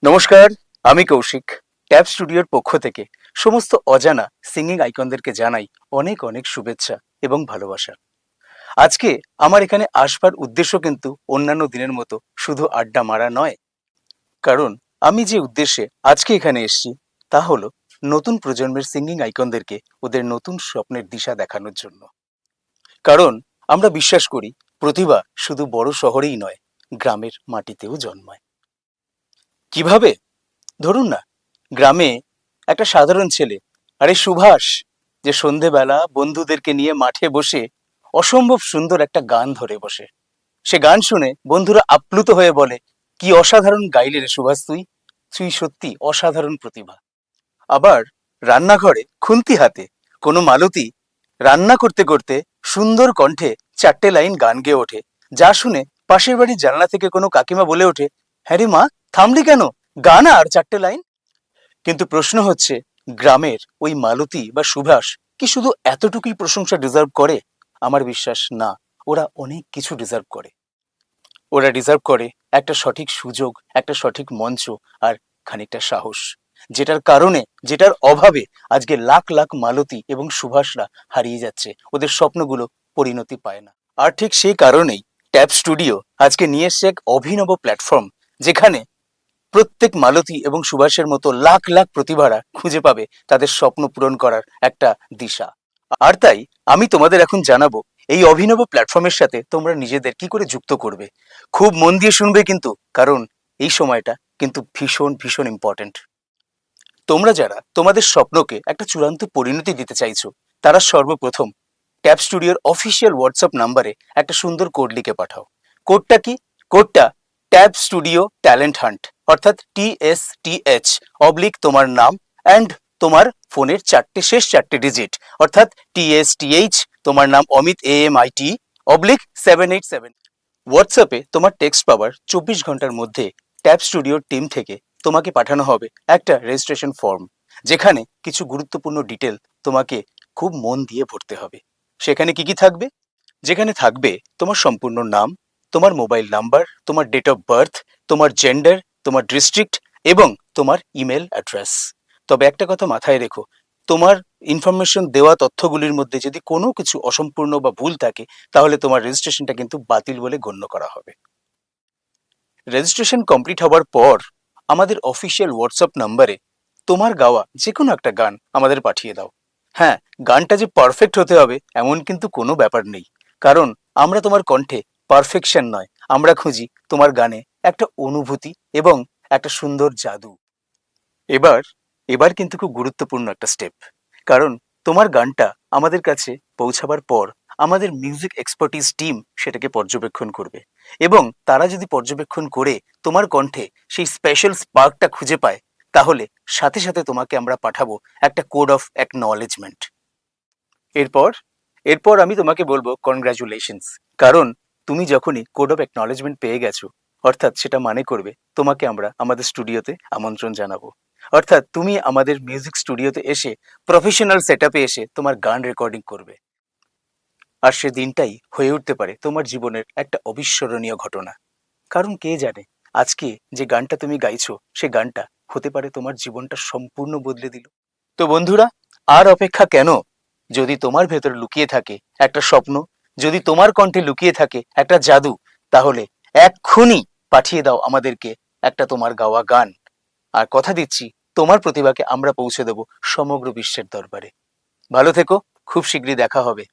নমস্কার, আমি কৌশিক। ট্যাব স্টুডিওর পক্ষ থেকে সমস্ত অজানা সিঙ্গিং আইকনদেরকে জানাই অনেক অনেক শুভেচ্ছা এবং ভালোবাসা। আজকে আমার এখানে আসবার উদ্দেশ্য কিন্তু অন্যান্য দিনের মতো শুধু আড্ডা মারা নয়। কারণ আমি যে উদ্দেশ্যে আজকে এখানে এসেছি তা হলো নতুন প্রজন্মের সিঙ্গিং আইকনদেরকে ওদের নতুন স্বপ্নের দিশা দেখানোর জন্য। কারণ আমরা বিশ্বাস করি প্রতিভা শুধু বড় শহরেই নয়, গ্রামের মাটিতেও জন্মায়। কিভাবে? ধরুন না, গ্রামে একটা সাধারণ ছেলে, আরে সুভাষ, যে সন্ধেবেলা বন্ধুদেরকে নিয়ে মাঠে বসে অসম্ভব সুন্দর একটা গান ধরে বসে। সে গান শুনে বন্ধুরা আপ্লুত হয়ে বলে, কি অসাধারণ গাইলে রে সুভাষ, তুই তুই সত্যি অসাধারণ প্রতিভা। আবার রান্নাঘরে খুন্তি হাতে কোনো মালতী রান্না করতে করতে সুন্দর কণ্ঠে 4টে লাইন গান গেয়ে ওঠে, যা শুনে পাশের বাড়ির জানলা থেকে কোনো কাকিমা বলে ওঠে, হ্যাঁ রে মা, থামলি কেন, গান আর 4টে লাইন। কিন্তু প্রশ্ন হচ্ছে, গ্রামের ওই মালতী বা সুভাষ কি শুধু এতটুকুই প্রশংসা ডিজার্ভ করে? আমার বিশ্বাস না, ওরা অনেক কিছু ডিজার্ভ করে। ওরা ডিজার্ভ করে একটা সঠিক সুযোগ, একটা সঠিক মঞ্চ, আর খানিকটা সাহস, যেটার কারণে, যেটার অভাবে আজকে লাখ লাখ মালতী এবং সুভাষরা হারিয়ে যাচ্ছে, ওদের স্বপ্নগুলো পরিণতি পায় না। আর ঠিক সেই কারণেই ট্যাব স্টুডিও আজকে নিয়ে এসছে এক অভিনব প্ল্যাটফর্ম, যেখানে প্রত্যেক মালতী এবং সুভাষের মতো লাখ লাখ প্রতিভারা খুঁজে পাবে তাদের স্বপ্ন পূরণ করার একটা দিশা। আর তাই আমি তোমাদের এখন জানাবো এই অভিনব প্ল্যাটফর্মের সাথে তোমরা নিজেদের কি করে যুক্ত করবে। খুব মন দিয়ে শুনবে কিন্তু, কারণ এই সময়টা কিন্তু ভীষণ ভীষণ ইম্পর্টেন্ট। তোমরা যারা তোমাদের স্বপ্নকে একটা চূড়ান্ত পরিণতি দিতে চাইছো, তারা সর্বপ্রথম ট্যাব স্টুডিওর অফিসিয়াল হোয়াটসঅ্যাপ নাম্বারে একটা সুন্দর কোড লিখে পাঠাও। কোডটা কি? কোডটা ট্যাব স্টুডিও ট্যালেন্ট হান্ট, অর্থাৎ TSTH তোমার নাম অ্যান্ড তোমার ফোনের শেষ চারটে ডিজিট, অর্থাৎ TSTH তোমার নাম অমিত AMIT /787। হোয়াটসঅ্যাপে তোমার টেক্সট পাওয়ার 24 ঘন্টার মধ্যে ট্যাব স্টুডিওর টিম থেকে তোমাকে পাঠানো হবে একটা রেজিস্ট্রেশন ফর্ম, যেখানে কিছু গুরুত্বপূর্ণ ডিটেল তোমাকে খুব মন দিয়ে ভরতে হবে। সেখানে কি কি থাকবে? যেখানে থাকবে তোমার সম্পূর্ণ নাম, তোমার মোবাইল নাম্বার, তোমার ডেট অফ বার্থ, তোমার জেন্ডার, তোমার ডিস্ট্রিক্ট এবং তোমার ইমেল অ্যাড্রেস। তবে একটা কথা মাথায় রেখো, তোমার ইনফরমেশন দেওয়া তথ্যগুলির মধ্যে যদি কোনো কিছু অসম্পূর্ণ বা ভুল থাকে, তাহলে তোমার রেজিস্ট্রেশনটা কিন্তু বাতিল বলে গণ্য করা হবে। রেজিস্ট্রেশন কমপ্লিট হওয়ার পর আমাদের অফিসিয়াল হোয়াটসঅ্যাপ নাম্বারে তোমার গাওয়া যে কোনো একটা গান আমাদের পাঠিয়ে দাও। হ্যাঁ, গানটা যে পারফেক্ট হতে হবে এমন কিন্তু কোনো ব্যাপার নেই, কারণ আমরা তোমার কণ্ঠে পারফেকশন নয়, আমরা খুঁজি তোমার গানে একটা অনুভূতি এবং একটা সুন্দর জাদু। এবার এবার কিন্তু খুব গুরুত্বপূর্ণ একটা স্টেপ, কারণ তোমার গানটা আমাদের কাছে পৌঁছাবার পর আমাদের মিউজিক এক্সপার্টিস টিম সেটাকে পর্যবেক্ষণ করবে, এবং তারা যদি পর্যবেক্ষণ করে তোমার কণ্ঠে সেই স্পেশাল স্পার্কটা খুঁজে পায়, তাহলে সাথে সাথে তোমাকে আমরা পাঠাবো একটা কোড অফ অ্যাকনলেজমেন্ট। এরপর এরপর আমি তোমাকে বলবো কনগ্রাচুলেশনস, কারণ তুমি যখনই কোড অফ অ্যাকনলেজমেন্ট পেয়ে গেছো, অর্থাৎ সেটা মানে করবে তোমাকে আমরা আমাদের স্টুডিওতে আমন্ত্রণ জানাবো, অর্থাৎ তুমি আমাদের মিউজিক স্টুডিওতে এসে প্রফেশনাল সেটআপে এসে তোমার গান রেকর্ডিং করবে। আর সে দিনটাই হয়ে উঠতে পারে তোমার জীবনের একটা অবিস্মরণীয় ঘটনা, কারণ কে জানে আজকে যে গানটা তুমি গাইছো সে গানটা হতে পারে তোমার জীবনটা সম্পূর্ণ বদলে দিল। তো বন্ধুরা, আর অপেক্ষা কেন? যদি তোমার ভেতর লুকিয়ে থাকে একটা স্বপ্ন, যদি তোমার কণ্ঠে লুকিয়ে থাকে একটা জাদু, তাহলে এক্ষুনি পাঠিয়ে দাও আমাদেরকে একটা তোমার গাওয়া গান। আর কথা দিচ্ছি, তোমার প্রতিভাকে আমরা পৌঁছে দেব সমগ্র বিশ্বের দরবারে। ভালো থেকো, খুব শীঘ্রই দেখা হবে।